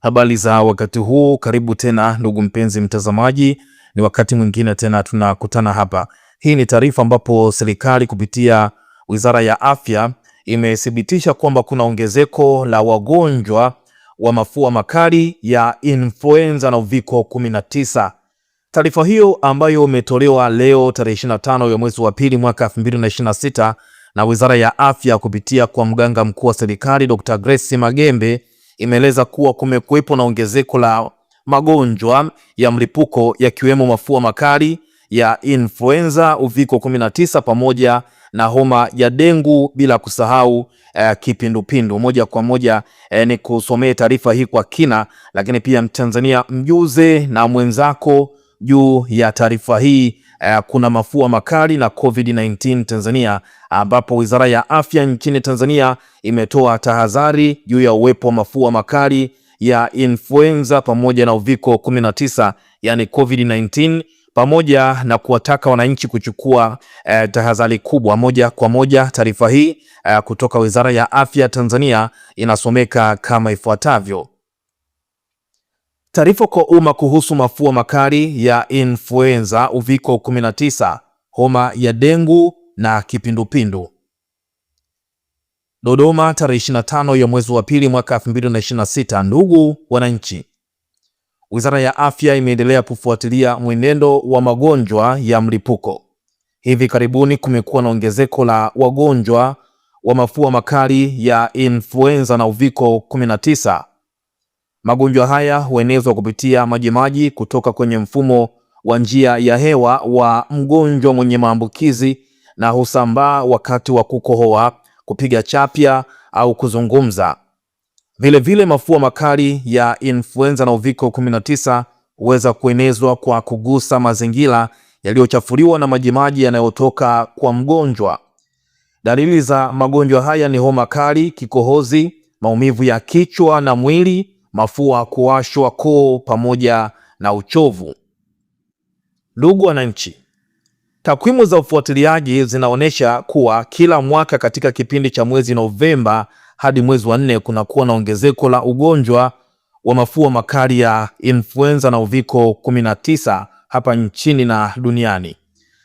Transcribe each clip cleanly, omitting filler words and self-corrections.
Habari za wakati huu, karibu tena ndugu mpenzi mtazamaji, ni wakati mwingine tena tunakutana hapa. Hii ni taarifa ambapo serikali kupitia Wizara ya Afya imethibitisha kwamba kuna ongezeko la wagonjwa wa mafua makali ya influenza na uviko 19. Taarifa hiyo ambayo imetolewa leo tarehe 25 ya mwezi wa pili mwaka 2026 na Wizara ya Afya kupitia kwa mganga mkuu wa serikali Dr. Grace Magembe imeeleza kuwa kumekuwepo na ongezeko la magonjwa ya mlipuko yakiwemo mafua makali ya influenza, uviko 19 pamoja na homa ya dengu, bila kusahau kipindupindu. Moja kwa moja ni kusomea taarifa hii kwa kina, lakini pia Mtanzania mjuze na mwenzako juu ya taarifa hii. Kuna mafua makali na COVID-19 Tanzania, ambapo Wizara ya Afya nchini Tanzania imetoa tahadhari juu ya uwepo wa mafua makali ya influenza pamoja na uviko 19, yani COVID-19, pamoja na kuwataka wananchi kuchukua tahadhari kubwa. Moja kwa moja taarifa hii kutoka Wizara ya Afya Tanzania inasomeka kama ifuatavyo. Taarifa kwa umma kuhusu mafua makali ya influenza, uviko 19, homa ya dengu na kipindupindu. Dodoma, tarehe 25 ya mwezi wa pili mwaka 2026. Ndugu wananchi, Wizara ya Afya imeendelea kufuatilia mwenendo wa magonjwa ya mlipuko. Hivi karibuni kumekuwa na ongezeko la wagonjwa wa mafua makali ya influenza na uviko 19. Magonjwa haya huenezwa kupitia majimaji kutoka kwenye mfumo wa njia ya hewa wa mgonjwa mwenye maambukizi na husambaa wakati wa kukohoa, kupiga chafya au kuzungumza. Vile mafua makali ya influenza na uviko 19 huweza kuenezwa kwa kugusa mazingira yaliyochafuliwa na majimaji yanayotoka kwa mgonjwa. Dalili za magonjwa haya ni homa kali, kikohozi, maumivu ya kichwa na mwili, mafua, kuwashwa koo pamoja na uchovu. Ndugu wananchi, takwimu za ufuatiliaji zinaonyesha kuwa kila mwaka katika kipindi cha mwezi Novemba hadi mwezi wa 4 kunakuwa na ongezeko la ugonjwa wa mafua makali ya influenza na uviko 19 hapa nchini na duniani.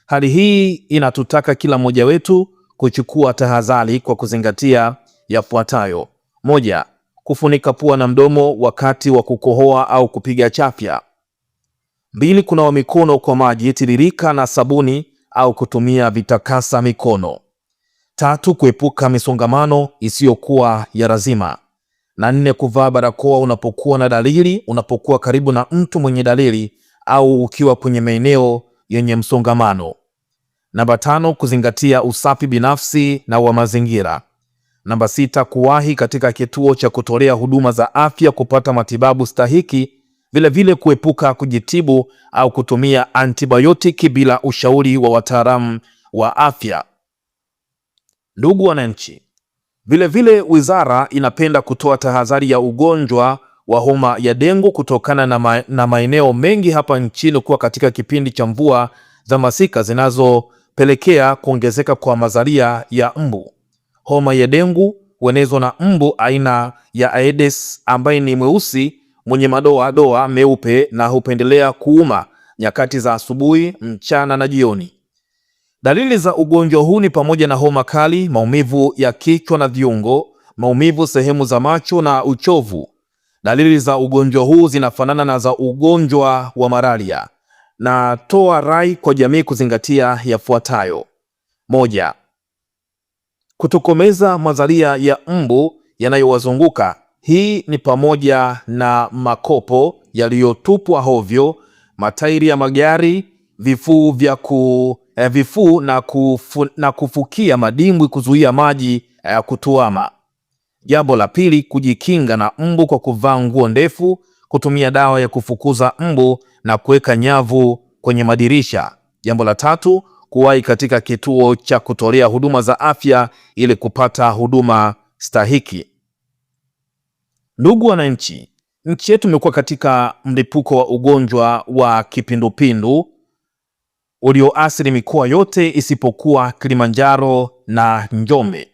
Hali hii inatutaka kila mmoja wetu kuchukua tahadhari kwa kuzingatia yafuatayo. 1. Kufunika pua na mdomo wakati wa kukohoa au kupiga chafya. 2. Kunawa mikono kwa maji tiririka na sabuni au kutumia vitakasa mikono. 3. Kuepuka misongamano isiyokuwa ya lazima. Na 4. Kuvaa barakoa unapokuwa karibu na mtu mwenye dalili au ukiwa kwenye maeneo yenye msongamano. Namba 5. Kuzingatia usafi binafsi na wa mazingira. Namba 6. Kuwahi katika kituo cha kutolea huduma za afya kupata matibabu stahiki. Vile kuepuka kujitibu au kutumia antibiotiki bila ushauri wa wataalamu wa afya. Ndugu wananchi, vile wizara inapenda kutoa tahadhari ya ugonjwa wa homa ya dengu kutokana na maeneo mengi hapa nchini kuwa katika kipindi cha mvua za masika zinazopelekea kuongezeka kwa mazalia ya mbu. Homa ya dengu huenezwa na mbu aina ya Aedes ambaye ni mweusi mwenye madoa meupe na hupendelea kuuma nyakati za asubuhi, mchana na jioni. Dalili za ugonjwa huu ni pamoja na homa kali, maumivu ya kichwa na viungo, maumivu sehemu za macho na uchovu. Dalili za ugonjwa huu zinafanana na za ugonjwa wa malaria. Na toa rai kwa jamii kuzingatia yafuatayo. 1. Kutokomeza mazalia ya mbu yanayowazunguka. Hii ni pamoja na makopo yaliyotupwa hovyo, matairi ya magari, vifuu na kufukia madimbwi kuzuia maji kutuama. Jambo la pili, kujikinga na mbu kwa kuvaa nguo ndefu, kutumia dawa ya kufukuza mbu na kuweka nyavu kwenye madirisha. Jambo la tatu, kuwahi katika kituo cha kutolea huduma za afya ili kupata huduma stahiki. Ndugu wananchi, nchi yetu imekuwa katika mlipuko wa ugonjwa wa kipindupindu ulioathiri mikoa yote isipokuwa Kilimanjaro na Njombe.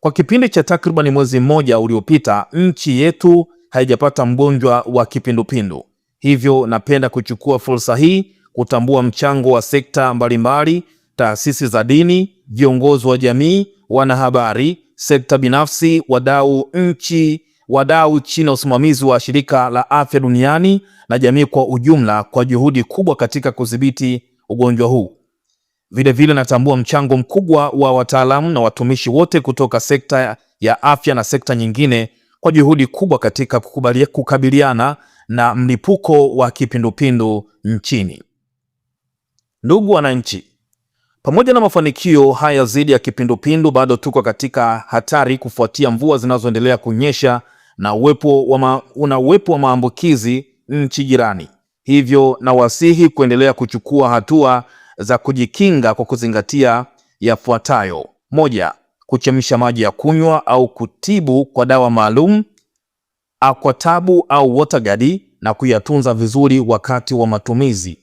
Kwa kipindi cha takriban mwezi mmoja uliopita, nchi yetu haijapata mgonjwa wa kipindupindu. Hivyo napenda kuchukua fursa hii kutambua mchango wa sekta mbalimbali, taasisi za dini, viongozi wa jamii, wanahabari, sekta binafsi, wadau chini ya usimamizi wa Shirika la Afya Duniani na jamii kwa ujumla kwa juhudi kubwa katika kudhibiti ugonjwa huu. Vile vile natambua mchango mkubwa wa wataalamu na watumishi wote kutoka sekta ya afya na sekta nyingine kwa juhudi kubwa katika kukabiliana na mlipuko wa kipindupindu nchini. Ndugu wananchi, pamoja na mafanikio haya dhidi ya kipindupindu, bado tuko katika hatari kufuatia mvua zinazoendelea kunyesha na uwepo wa maambukizi nchi jirani. Hivyo nawasihi kuendelea kuchukua hatua za kujikinga kwa kuzingatia yafuatayo: 1. Kuchemsha maji ya kunywa au kutibu kwa dawa maalum, aquatabu au waterguard, na kuyatunza vizuri wakati wa matumizi.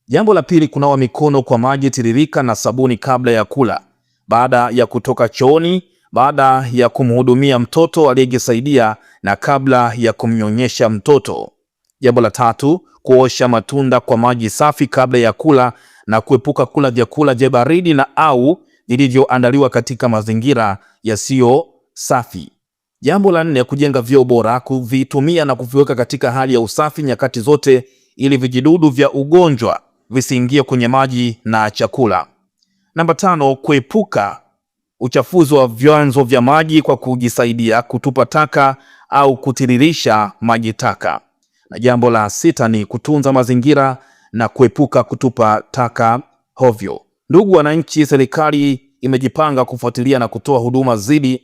Jambo la pili, kunawa mikono kwa maji tiririka na sabuni kabla ya kula, baada ya kutoka chooni, baada ya kumhudumia mtoto aliyejisaidia na kabla ya kumnyonyesha mtoto. Jambo la tatu, kuosha matunda kwa maji safi kabla ya kula na kuepuka kula vyakula vya baridi na au vilivyoandaliwa katika mazingira yasiyo safi. Jambo la nne, kujenga vyoo bora, kuvitumia na kuviweka katika hali ya usafi nyakati zote ili vijidudu vya ugonjwa visiingie kwenye maji na chakula. Namba 5, kuepuka uchafuzi wa vyanzo vya maji kwa kujisaidia, kutupa taka au kutiririsha maji taka. Na jambo la 6 ni kutunza mazingira na kuepuka kutupa taka hovyo. Ndugu wananchi, serikali imejipanga kufuatilia na kutoa huduma dhidi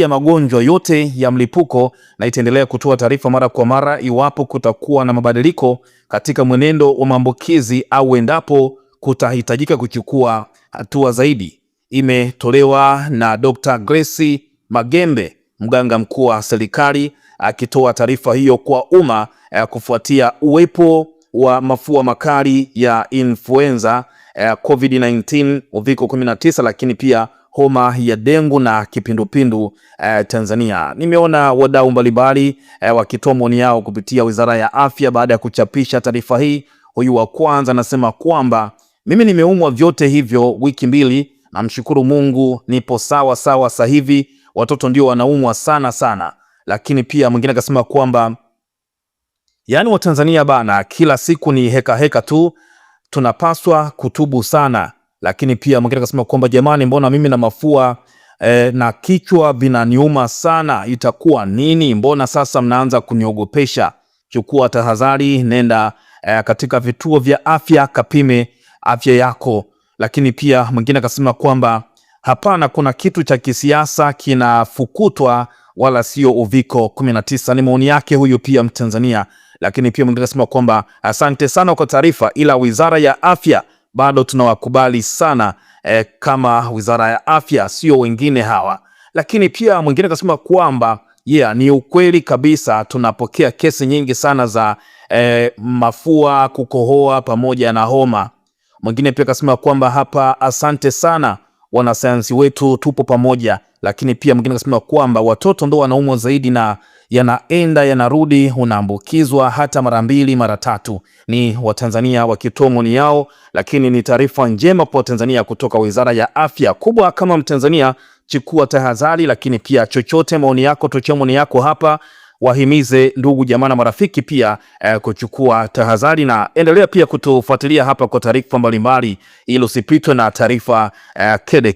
ya magonjwa yote ya mlipuko na itaendelea kutoa taarifa mara kwa mara iwapo kutakuwa na mabadiliko katika mwenendo wa maambukizi au endapo kutahitajika kuchukua hatua zaidi. Imetolewa na Dr. Grace Magembe, mganga mkuu wa serikali, akitoa taarifa hiyo kwa umma kufuatia uwepo wa mafua makali ya influenza, COVID-19, uviko 19, lakini pia homa ya dengu na kipindupindu Tanzania. Nimeona wadau mbalimbali wakitoa maoni yao kupitia Wizara ya Afya baada ya kuchapisha taarifa hii. Huyu wa kwanza anasema kwamba mimi nimeumwa vyote hivyo wiki 2, namshukuru Mungu nipo sawa sasa hivi. Watoto ndio wanaumwa sana. Lakini pia mwingine akasema kwamba yani Watanzania bana, kila siku ni heka tu, tunapaswa kutubu sana. Lakini pia mwingine akasema kwamba jamani, mbona mimi na mafua na kichwa vinaniuma sana, itakuwa nini? Mbona sasa mnaanza kuniogopesha? Chukua tahadhari, nenda katika vituo vya afya, kapime afya yako. Lakini pia mwingine akasema kwamba hapana, kuna kitu cha kisiasa kinafukutwa wala sio uviko 19. Ni maoni yake huyu pia Mtanzania. Lakini pia mwingine akasema kwamba asante sana kwa taarifa, ila Wizara ya Afya bado tunawakubali sana kama Wizara ya Afya, sio wengine hawa. Lakini pia mwingine akasema kwamba ni ukweli kabisa, tunapokea kesi nyingi sana za mafua, kukohoa pamoja na homa. Mwingine pia akasema kwamba hapa asante sana wanasayansi wetu, tupo pamoja. Lakini pia mwingine akasema kwamba watoto ndo wanaumwa zaidi na yanaenda yanarudi, unaambukizwa hata mara 2 mara 3. Ni Watanzania wakitoa maoni yao, lakini ni taarifa njema kwa Tanzania kutoka Wizara ya Afya. Kubwa kama Mtanzania, chukua tahadhari. Lakini pia chochote maoni yako, tochea maoni yako hapa, wahimize ndugu jamaa na marafiki pia kuchukua tahadhari, na endelea pia kutufuatilia hapa kwa taarifa mbalimbali ili usipitwe na taarifa kede.